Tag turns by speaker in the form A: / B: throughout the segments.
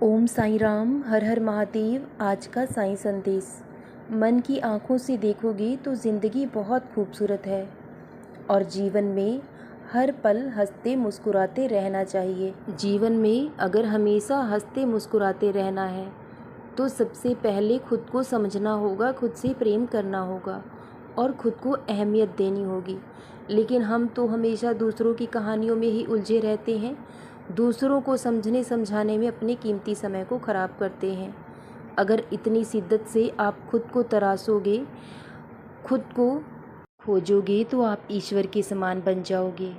A: ओम साईं राम, हर हर महादेव। आज का साईं संदेश। मन की आँखों से देखोगे तो ज़िंदगी बहुत खूबसूरत है और जीवन में हर पल हंसते मुस्कुराते रहना चाहिए। जीवन में अगर हमेशा हंसते मुस्कुराते रहना है तो सबसे पहले खुद को समझना होगा, खुद से प्रेम करना होगा और खुद को अहमियत देनी होगी। लेकिन हम तो हमेशा दूसरों की कहानियों में ही उलझे रहते हैं, दूसरों को समझने समझाने में अपने कीमती समय को ख़राब करते हैं। अगर इतनी शिद्दत से आप खुद को तराशोगे, खुद को खोजोगे तो आप ईश्वर के समान बन जाओगे।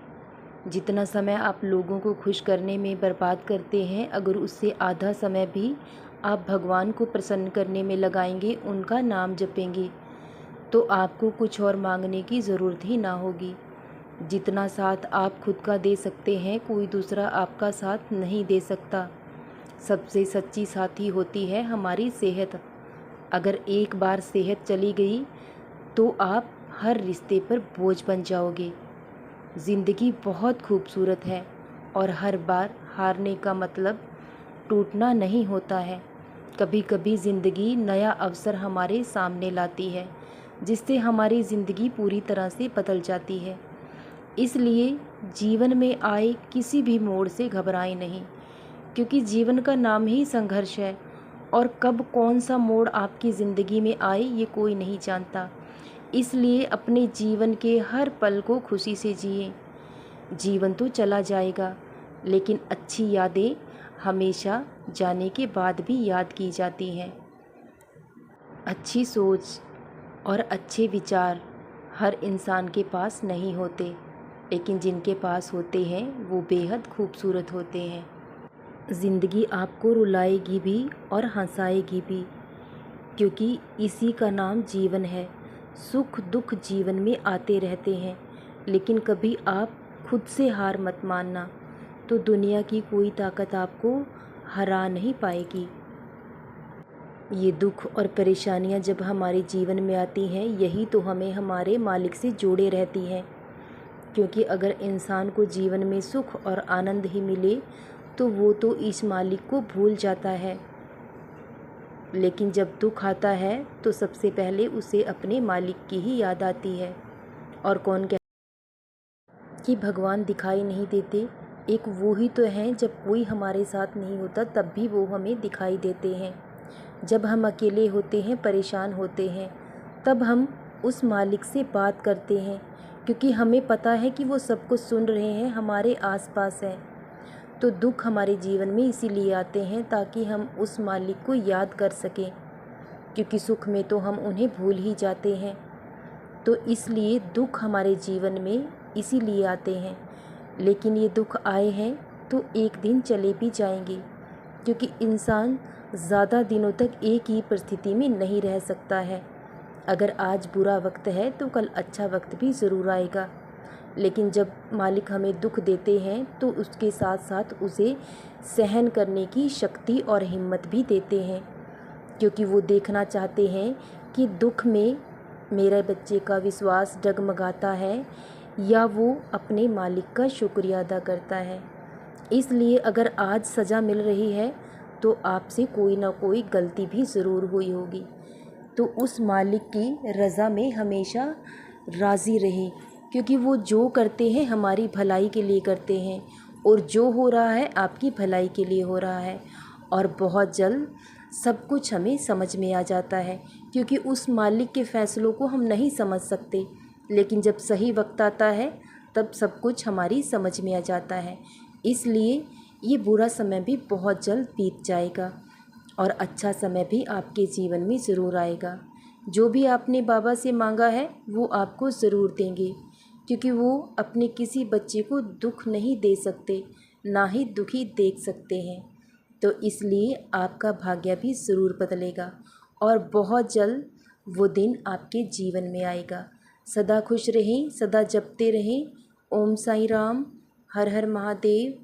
A: जितना समय आप लोगों को खुश करने में बर्बाद करते हैं, अगर उससे आधा समय भी आप भगवान को प्रसन्न करने में लगाएंगे, उनका नाम जपेंगे, तो आपको कुछ और मांगने की ज़रूरत ही ना होगी। जितना साथ आप खुद का दे सकते हैं, कोई दूसरा आपका साथ नहीं दे सकता। सबसे सच्ची साथी होती है हमारी सेहत। अगर एक बार सेहत चली गई तो आप हर रिश्ते पर बोझ बन जाओगे। ज़िंदगी बहुत खूबसूरत है और हर बार हारने का मतलब टूटना नहीं होता है। कभी कभी ज़िंदगी नया अवसर हमारे सामने लाती है, जिससे हमारी ज़िंदगी पूरी तरह से बदल जाती है। इसलिए जीवन में आए किसी भी मोड़ से घबराएं नहीं, क्योंकि जीवन का नाम ही संघर्ष है और कब कौन सा मोड़ आपकी ज़िंदगी में आए ये कोई नहीं जानता। इसलिए अपने जीवन के हर पल को खुशी से जिए। जीवन तो चला जाएगा, लेकिन अच्छी यादें हमेशा जाने के बाद भी याद की जाती हैं। अच्छी सोच और अच्छे विचार हर इंसान के पास नहीं होते, लेकिन जिनके पास होते हैं वो बेहद खूबसूरत होते हैं। ज़िंदगी आपको रुलाएगी भी और हंसाएगी भी, क्योंकि इसी का नाम जीवन है। सुख दुख जीवन में आते रहते हैं, लेकिन कभी आप खुद से हार मत मानना, तो दुनिया की कोई ताकत आपको हरा नहीं पाएगी। ये दुख और परेशानियाँ जब हमारे जीवन में आती हैं, यही तो हमें हमारे मालिक से जोड़े रहती हैं। क्योंकि अगर इंसान को जीवन में सुख और आनंद ही मिले तो वो तो इस मालिक को भूल जाता है। लेकिन जब दुख आता है तो सबसे पहले उसे अपने मालिक की ही याद आती है। और कौन कहता कि भगवान दिखाई नहीं देते? एक वो ही तो हैं, जब कोई हमारे साथ नहीं होता तब भी वो हमें दिखाई देते हैं। जब हम अकेले होते हैं, परेशान होते हैं, तब हम उस मालिक से बात करते हैं, क्योंकि हमें पता है कि वो सब कुछ सुन रहे हैं, हमारे आसपास हैं। तो दुख हमारे जीवन में इसीलिए आते हैं ताकि हम उस मालिक को याद कर सकें, क्योंकि सुख में तो हम उन्हें भूल ही जाते हैं। तो इसलिए दुख हमारे जीवन में इसीलिए आते हैं। लेकिन ये दुख आए हैं तो एक दिन चले भी जाएंगे, क्योंकि इंसान ज़्यादा दिनों तक एक ही परिस्थिति में नहीं रह सकता है। अगर आज बुरा वक्त है तो कल अच्छा वक्त भी ज़रूर आएगा। लेकिन जब मालिक हमें दुख देते हैं तो उसके साथ साथ उसे सहन करने की शक्ति और हिम्मत भी देते हैं, क्योंकि वो देखना चाहते हैं कि दुख में मेरे बच्चे का विश्वास डगमगाता है या वो अपने मालिक का शुक्रिया अदा करता है। इसलिए अगर आज सज़ा मिल रही है तो आपसे कोई ना कोई गलती भी ज़रूर हुई होगी। तो उस मालिक की रज़ा में हमेशा राज़ी रहें, क्योंकि वो जो करते हैं हमारी भलाई के लिए करते हैं और जो हो रहा है आपकी भलाई के लिए हो रहा है। और बहुत जल्द सब कुछ हमें समझ में आ जाता है, क्योंकि उस मालिक के फ़ैसलों को हम नहीं समझ सकते, लेकिन जब सही वक्त आता है तब सब कुछ हमारी समझ में आ जाता है। इसलिए ये बुरा समय भी बहुत जल्द बीत जाएगा और अच्छा समय भी आपके जीवन में ज़रूर आएगा। जो भी आपने बाबा से मांगा है वो आपको ज़रूर देंगे, क्योंकि वो अपने किसी बच्चे को दुख नहीं दे सकते, ना ही दुखी देख सकते हैं। तो इसलिए आपका भाग्य भी ज़रूर बदलेगा और बहुत जल्द वो दिन आपके जीवन में आएगा। सदा खुश रहें, सदा जपते रहें। ओम साईं राम, हर हर महादेव।